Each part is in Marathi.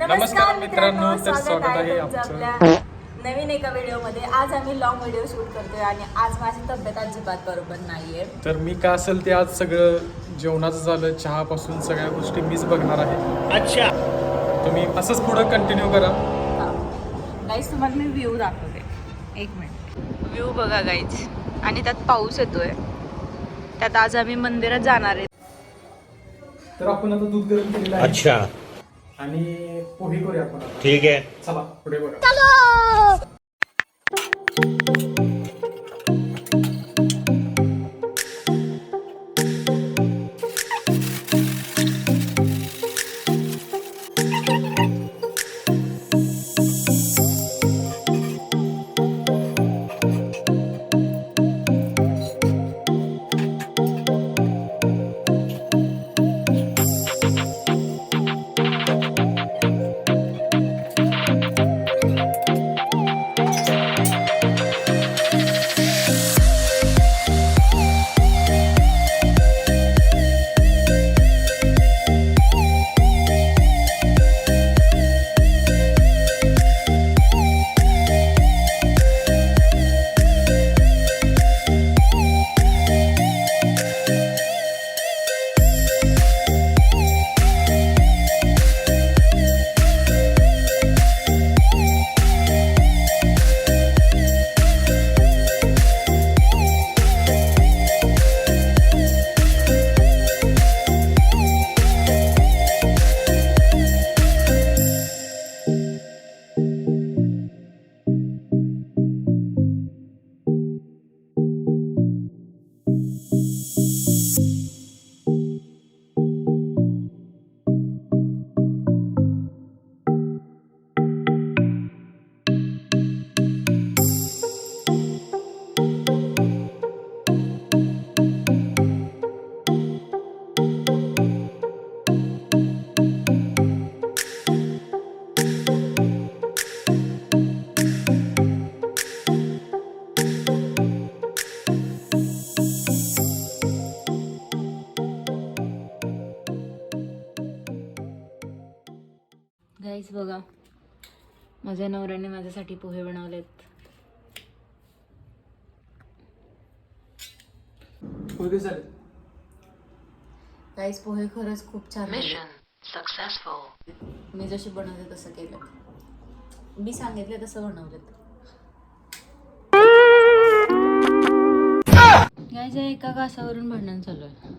नमस्कार मित्रांनो, तर स्वागत आहे तुमचं आमचं आपल्या नवीन एका व्हिडिओमध्ये. आज आम्ही लॉंग व्हिडिओ शूट करतोय आणि आज माझी तब्येत अजिबात बरोबर नाहीये. तर मी काय असेल ते आज सगळं जेवणाचं झालं, चहापासून सगळ्या गोष्टी मीच बघणार आहे. अच्छा, तुम्ही असंच पुढं कंटिन्यू करा. गाईज तुम्हाला मी व्ह्यू दाखवते, एक मिनिट. व्ह्यू बघा गाईज, आणि त्यात पाऊस येतोय. त्यात आज आम्ही मंदिरात जाणार आहे. तर आपण आता दूध गरम केलेलं आहे अच्छा, आणि पोहे करूया आपण आता. ठीक है. चला पुढे बघा. गाईज बघा, माझ्या नवऱ्याने माझ्यासाठी पोहे बनवलेत. पोहे झाले. गाईज पोहे खरंच खूप छान झाले. मी जशी बनवते तसं केलं, मी सांगितले तसं बनवलेत. गाईज एका घासावरून भांडण चालू आहे.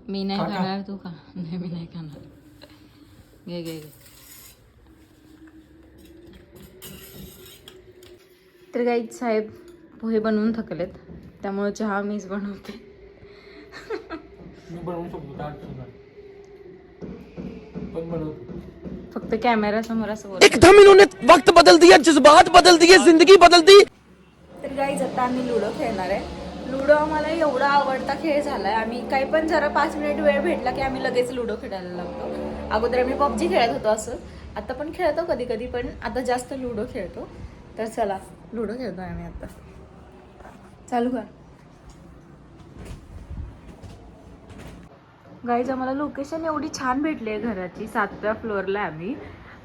मी नाही काका. खाणार, तू खा. नाही, मी नाही खाणार. घे घे घे. तर गाईज साहेब पोहे बनवून थकलेत, त्यामुळे चहा मीच बनवते. मी बनवू शकतो, काय अडचण नाही. पण बनवतो. फक्त कॅमेरा समोर असं बोल. एकदम इन्होंने वक्त बदल दिया, जज्बात बदल दिए, जिंदगी बदल दी. तर गाईज आता आम्ही लुडो खेळणार आहे. लुडो आम्हाला एवढा आवडता खेळ झालाय, आम्ही काही पण जरा 5 मिनिट वेळ भेटला की आम्ही लगेच लुडो खेळायला लागतो. अगोदर आम्ही पबजी खेळत होतो असं, आता पण खेळतो कधी कधी, पण आता जास्त लुडो खेळतो. तर चला लुडो खेळतो आम्ही आता. चालू कर. गाईज आम्हाला लोकेशन एवढी छान भेटली आहे घराची. 7व्या फ्लोअरला आम्ही,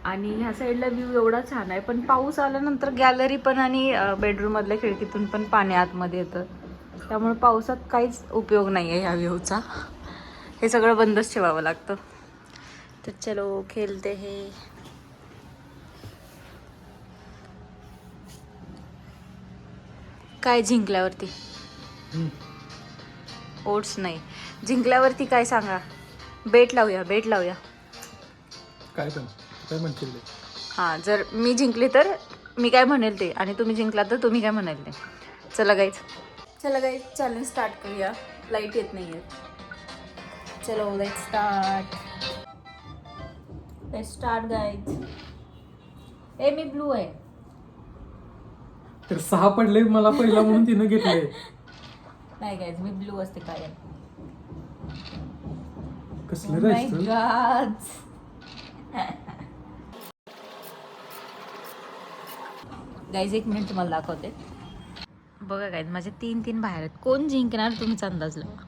आणि ह्या साईडला व्ह्यू एवढा छान आहे. पण पाऊस आल्यानंतर गॅलरी पण आणि बेडरूम मधल्या खिडकीतून पण पाणी आतमध्ये येतं, त्यामुळे पावसात काहीच उपयोग नाही आहे ह्या व्ह्यूचा. हे सगळं बंदच ठेवावं लागतं. तर चलो खेळते हे. काय जिंकल्यावरती? ओट्स नाही, जिंकल्यावरती काय सांगा. बेट लावूया, बेट लावूया. काय पण काय म्हणतील ते. हां, जर मी जिंकली तर मी काय म्हणेल ते, आणि तुम्ही जिंकला तर तुम्ही काय म्हणाल ते. चला गाईज चॅलेंज स्टार्ट करूया. लाईट येत नाही आहे. चलो let's start guys. A me blue आहे. तर 6 पडले मला पहिला म्हणून तिनं घेतले. नाही गाईज, मी ब्लू असते काय. कसलं राहायचं. गाईज एक मिनिट तुम्हाला दाखवते. बघा गाईज माझे 3-3 बाहेर आहेत. कोण जिंकणार तुमचा अंदाज लावा.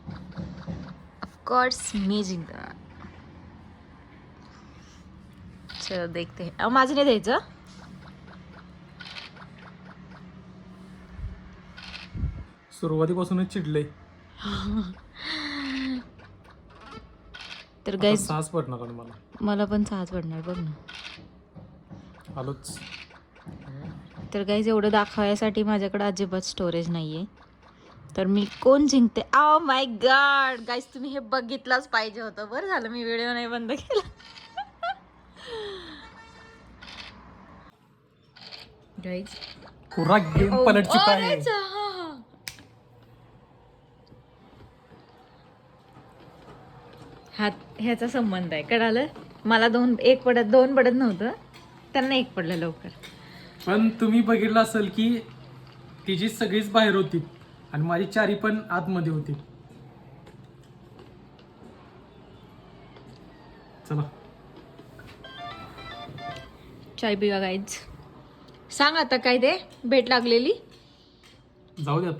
ऑफकोर्स मी जिंकणार. चलो देखते हैं. माझं नाही द्यायचं. सुरुवातीपासूनच चिडले. तर गाईज सास पडणार आणि मला पण साज पडणार बघ ना. आलोच. तर गाईज एवढं दाखवायसाठी माझ्याकडे अजिबात स्टोरेज नाहीये. तर मी कोण जिंकते. ओ माय गॉड गाईज, तुम्ही हे बघितलंच पाहिजे होतं. बरं झालं मी व्हिडिओ नाही बंद केला. गाईज पूरा गेम पलट चुका है. ह्याचा संबंध आहे, कळालं. मला दोन पडत नव्हतं, त्यांना एक पडलं लवकर. पण तुम्ही बघितलं असेल की तिची सगळीच बाहेर होती आणि माझी चारी पण आतमध्ये होती. चला चाय पिवा गाईज. सांग आता काय ते भेट लागलेली. जाऊ द्यात.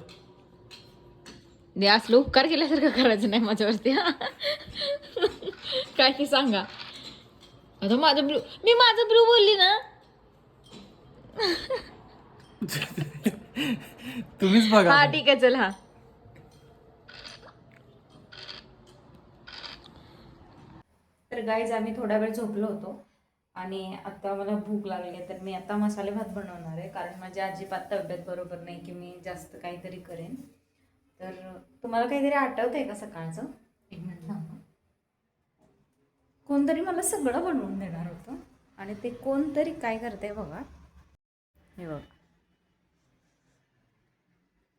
दे असलं उपकार केल्यासारखं करायचं नाही माझ्यावरती. काय ते सांगा आता. माझं ब्लू बोलली ना. तुम्हीच बघा. हा ठीक आहे चल. हा तर गाईज आम्ही थोडा वेळ झोपलो होतो आणि आता मला भूक लागली आहे. तर मी आता मसाले भात बनवणार आहे, कारण माझी अजिबात तब्येत बरोबर नाही की मी जास्त काहीतरी करेन. तर तुम्हाला काहीतरी आठवतंय का सकाळचं? एक मिनिट थांबा. कोणतरी मला सगळं बनवून देणार होतं आणि ते कोणतरी काय करते बघा. हे बघा,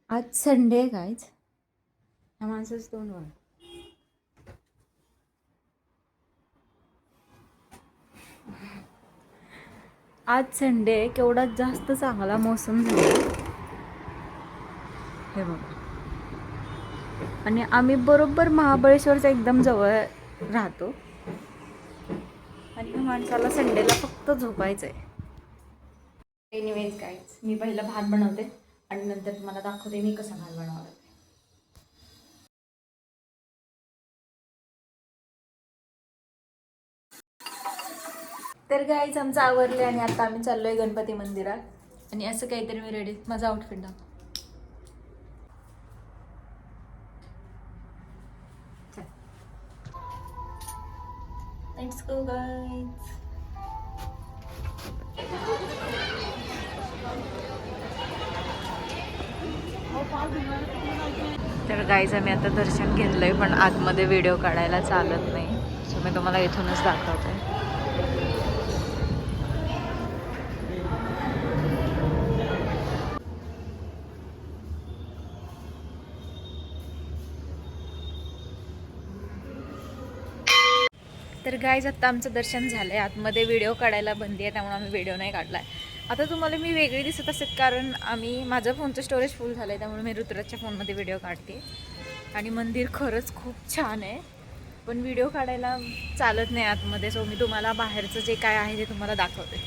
आज संडे आहे गाईज. ह्या माणसाच तोंड बघा. आज संडे, केवढा जास्त चांगला मोसम झाला. हे बघा, आणि आम्ही बरोबर महाबळेश्वरच्या एकदम जवळ राहतो आणि ह्या माणसाला संडेला फक्त झोपायचं आहे. एनिवेज गाईज, मी पहिलं भात बनवते आणि नंतर तुम्हाला दाखवते मी कसा भात बनवला. तर गाईज आमचं आवरले आणि आता आम्ही चाललोय गणपती मंदिरात. आणि असं काहीतरी मी रेडी. माझा आउटफिट दाखव. Let's go guys. तर गाईज आम्ही आता दर्शन घेतलंय, पण आतमध्ये व्हिडिओ काढायला चालत नाही, सो मी तुम्हाला इथूनच दाखवते. तर गाईज आता आमचं दर्शन झालंय. आतमध्ये व्हिडिओ काढायला बंदी आहे, त्यामुळे आम्ही व्हिडिओ नाही काढलाय. आता तुम्हाला मी वेगळी दिसत असेल, कारण माझं फोनचं स्टोरेज फुल झालं आहे, त्यामुळे मी ऋतुराजच्या फोनमध्ये व्हिडिओ काढते. आणि मंदिर खरंच खूप छान आहे, पण व्हिडिओ काढायला चालत नाही आतमध्ये, सो मी तुम्हाला बाहेरचं जे काय आहे ते तुम्हाला दाखवते.